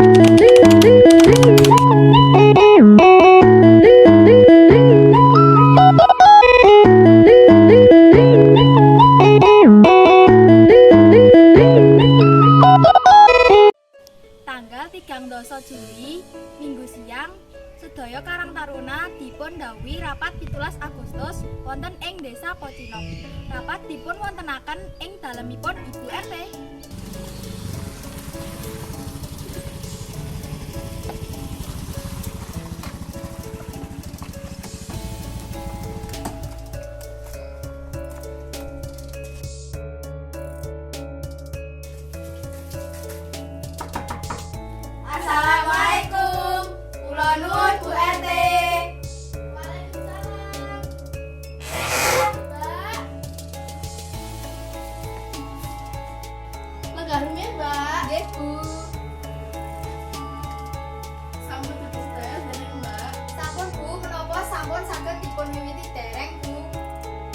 Tanggal 3 Juli Minggu siang sedaya Karang Taruna dipun ndhawuhi rapat 17 Agustus wonten ing Desa Pocinok. Rapat dipun wontenaken ing dalemipun Ibu RT. Assalamualaikum, kula nuwun Bu RT. Waalaikumsalam. Mbak. Legarume, Mbak. Nggih, Bu. Sampun dipun sedaya dereng, Mbak. Sampun, Bu, menapa sampun saged dipun miwiti dereng, Bu?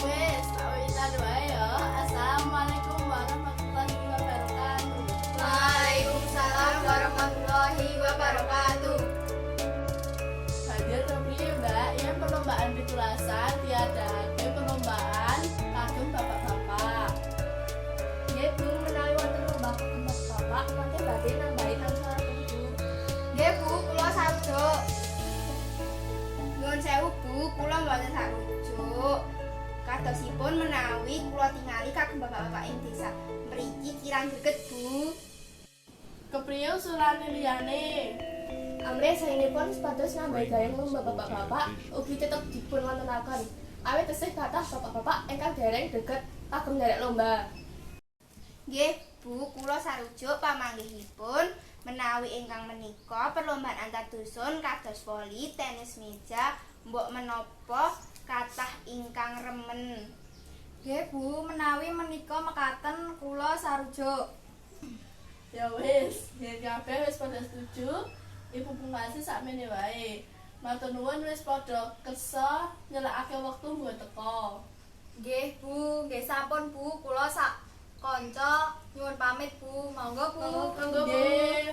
Wes, tak wiwitan wae ya. Assalamualaikum warahmatullahi wabarakatuh. Waalaikumsalam warahmatullahi wabarakatuh. Hadir kepriye, Mbak? Yen perlombaan pitulasan tiadake perlombaan kagem bapak-bapak. Nggih, Bu, menawi wonten lomba kagem Bapak, mangke badhe nambahi angsal Bu. Nggih, Bu, kula sarujuk. Nuwun sewu, Bu, kula mboten sarujuk. Kadosipun menawi kula tingali kagem bapak-bapak ing desa mriki kirang greget, Bu. Kepriye usulane liyane? Amre saenipun supados nambahi gayeng lomba bapak-bapak ugi tetep dipun wontenaken. Awit tesih kathah bapak-bapak ingkang dereng deget kagem nderek lomba. Nggih, Bu, kula sarujuk pamanggihipun menawi ingkang menika perlombaan antar dusun kados voli, tenis meja, mbok menapa kathah ingkang remen. Nggih, Bu, menawi menika mekaten kula sarujuk. Ya wis, yen kabeh wis pada setuju, Ibu Pungkasi sakmene wae. Matur nuwun wis padha kersa nyelakake wektu nggo teka. Nggih, Bu, nggih sampun Bu, kula sak kanca nyuwun pamit Bu. Monggo Bu. Nggih.